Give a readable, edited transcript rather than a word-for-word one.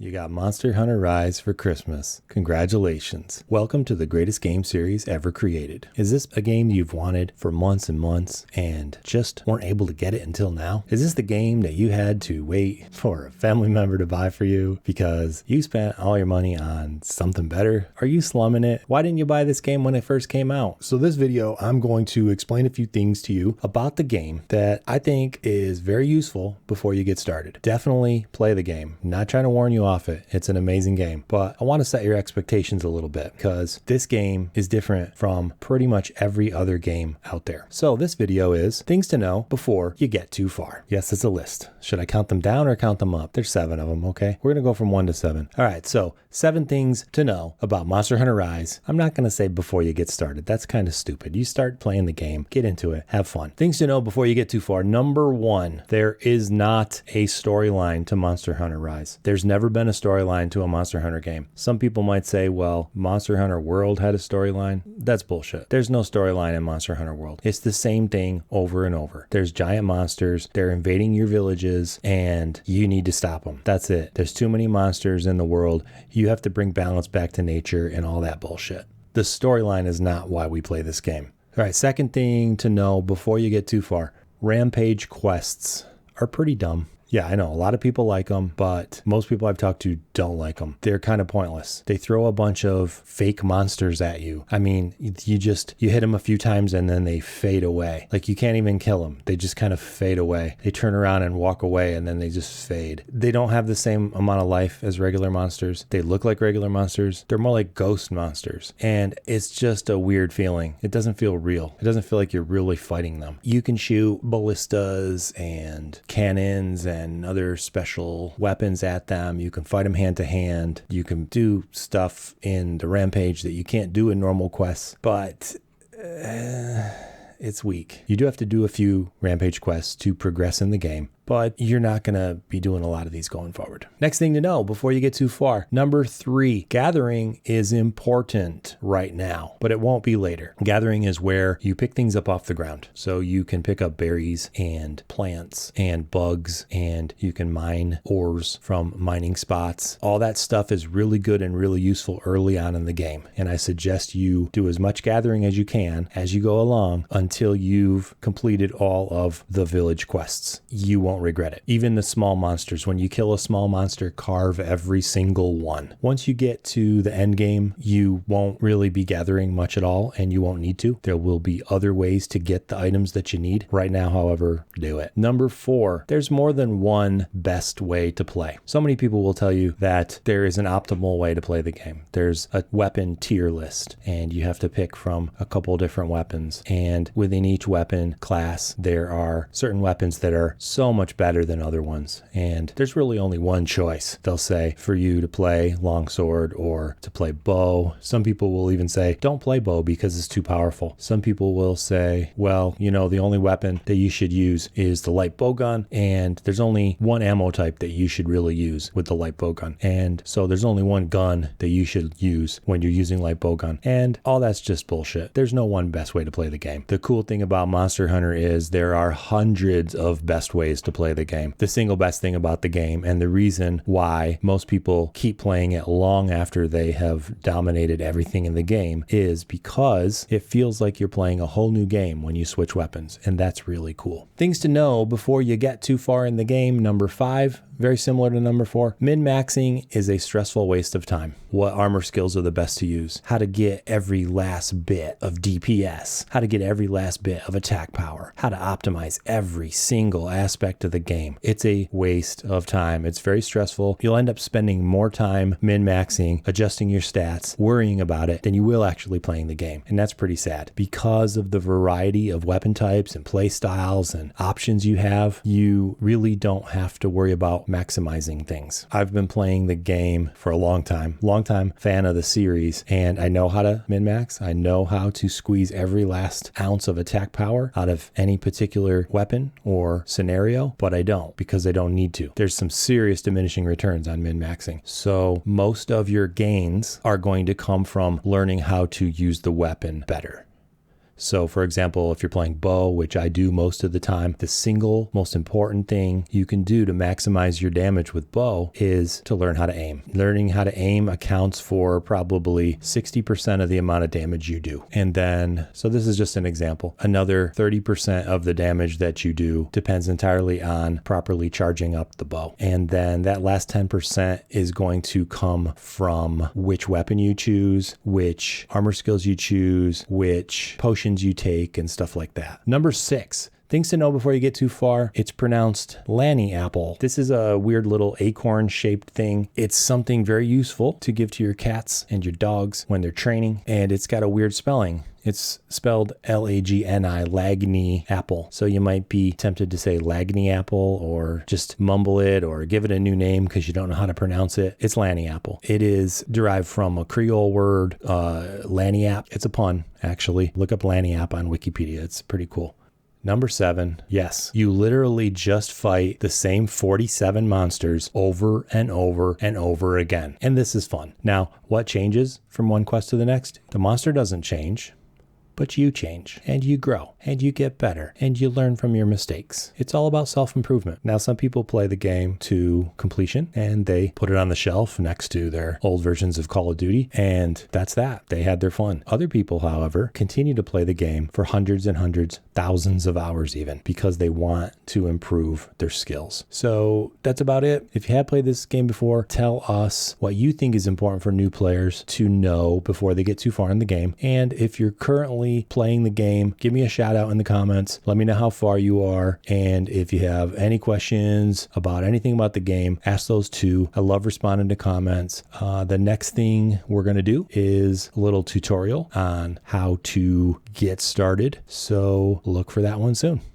You got Monster Hunter Rise for Christmas. Congratulations. Welcome to the greatest game series ever created. Is this a game you've wanted for months and months and just weren't able to get it until now? Is this the game that you had to wait for a family member to buy for you because you spent all your money on something better? Are you slumming it? Why didn't you buy this game when it first came out? So this video, I'm going to explain a few things to you about the game that I think is very useful before you get started. Definitely play the game. I'm not trying to warn you off it. It's an amazing game, but I want to set your expectations a little bit because this game is different from pretty much every other game out there. So this video is things to know before you get too far. Yes, it's a list. Should I count them down or count them up? There's 7 of them, okay? We're going to go from 1 to 7. All right, so 7 things to know about Monster Hunter Rise. I'm not going to say before you get started. That's kind of stupid. You start playing the game, get into it, have fun. Things to know before you get too far. Number 1, there is not a storyline to Monster Hunter Rise. There's never been a storyline to a Monster Hunter game. Some people might say, well, Monster Hunter World had a storyline. That's bullshit. There's no storyline in Monster Hunter World. It's the same thing over and over. There's giant monsters. They're invading your villages and you need to stop them. That's it. There's too many monsters in the world. You have to bring balance back to nature and all that bullshit. The storyline is not why we play this game. All right, second thing to know before you get too far. Rampage quests are pretty dumb. Yeah, I know a lot of people like them, but most people I've talked to don't like them. They're kind of pointless. They throw a bunch of fake monsters at you. I mean, you hit them a few times and then they fade away. Like you can't even kill them. They just kind of fade away. They turn around and walk away and then they just fade. They don't have the same amount of life as regular monsters. They look like regular monsters. They're more like ghost monsters. And it's just a weird feeling. It doesn't feel real. It doesn't feel like you're really fighting them. You can shoot ballistas and cannons and other special weapons at them. You can fight them hand to hand. You can do stuff in the Rampage that you can't do in normal quests, but it's weak. You do have to do a few Rampage quests to progress in the game, but you're not going to be doing a lot of these going forward. Next thing to know before you get too far. Number 3, gathering is important right now, but it won't be later. Gathering is where you pick things up off the ground. So you can pick up berries and plants and bugs, and you can mine ores from mining spots. All that stuff is really good and really useful early on in the game. And I suggest you do as much gathering as you can as you go along until you've completed all of the village quests. You won't regret it. Even the small monsters, when you kill a small monster, carve every single one. Once you get to the end game, you won't really be gathering much at all, and you won't need to. There will be other ways to get the items that you need. Right now, however, do it. Number 4, there's more than one best way to play. So many people will tell you that there is an optimal way to play the game. There's a weapon tier list, and you have to pick from a couple different weapons. And within each weapon class, there are certain weapons that are so much better than other ones, and there's really only one choice. They'll say for you to play longsword or to play bow. Some people will even say don't play bow because it's too powerful. Some people will say, well, you know, the only weapon that you should use is the light bowgun, and there's only one ammo type that you should really use with the light bowgun, and so there's only one gun that you should use when you're using light bowgun, and all that's just bullshit. There's no one best way to play the game. The cool thing about Monster Hunter is there are hundreds of best ways to play the game. The single best thing about the game, and the reason why most people keep playing it long after they have dominated everything in the game, is because it feels like you're playing a whole new game when you switch weapons, and that's really cool. Things to know before you get too far in the game. Number 5, very similar to number 4. Min-maxing is a stressful waste of time. What armor skills are the best to use? How to get every last bit of DPS? How to get every last bit of attack power? How to optimize every single aspect of the game? It's a waste of time. It's very stressful. You'll end up spending more time min-maxing, adjusting your stats, worrying about it, than you will actually playing the game. And that's pretty sad. Because of the variety of weapon types and play styles and options you have, you really don't have to worry about maximizing things. I've been playing the game for a long time fan of the series, and I know how to min-max. I know how to squeeze every last ounce of attack power out of any particular weapon or scenario, but I don't because I don't need to. There's some serious diminishing returns on min-maxing. So most of your gains are going to come from learning how to use the weapon better. So for example, if you're playing bow, which I do most of the time, the single most important thing you can do to maximize your damage with bow is to learn how to aim. Learning how to aim accounts for probably 60% of the amount of damage you do. And then, so this is just an example, another 30% of the damage that you do depends entirely on properly charging up the bow. And then that last 10% is going to come from which weapon you choose, which armor skills you choose, which potions you take, and stuff like that. Number 6. Things to know before you get too far. It's pronounced Lanny Apple. This is a weird little acorn-shaped thing. It's something very useful to give to your cats and your dogs when they're training, and it's got a weird spelling. It's spelled Lagni, Lagny Apple. So you might be tempted to say Lagny Apple or just mumble it or give it a new name because you don't know how to pronounce it. It's Lanny Apple. It is derived from a Creole word, Lanny App. It's a pun, actually. Look up Lanny App on Wikipedia. It's pretty cool. Number 7, yes, you literally just fight the same 47 monsters over and over and over again. And this is fun. Now, what changes from one quest to the next? The monster doesn't change, but you change and you grow and you get better and you learn from your mistakes. It's all about self-improvement. Now, some people play the game to completion and they put it on the shelf next to their old versions of Call of Duty, and that's that. They had their fun. Other people, however, continue to play the game for hundreds and hundreds, thousands of hours even, because they want to improve their skills. So that's about it. If you have played this game before, tell us what you think is important for new players to know before they get too far in the game. And if you're currently playing the game, give me a shout out in the comments. Let me know how far you are. And if you have any questions about anything about the game, ask those too. I love responding to comments. The next thing we're going to do is a little tutorial on how to get started. So look for that one soon.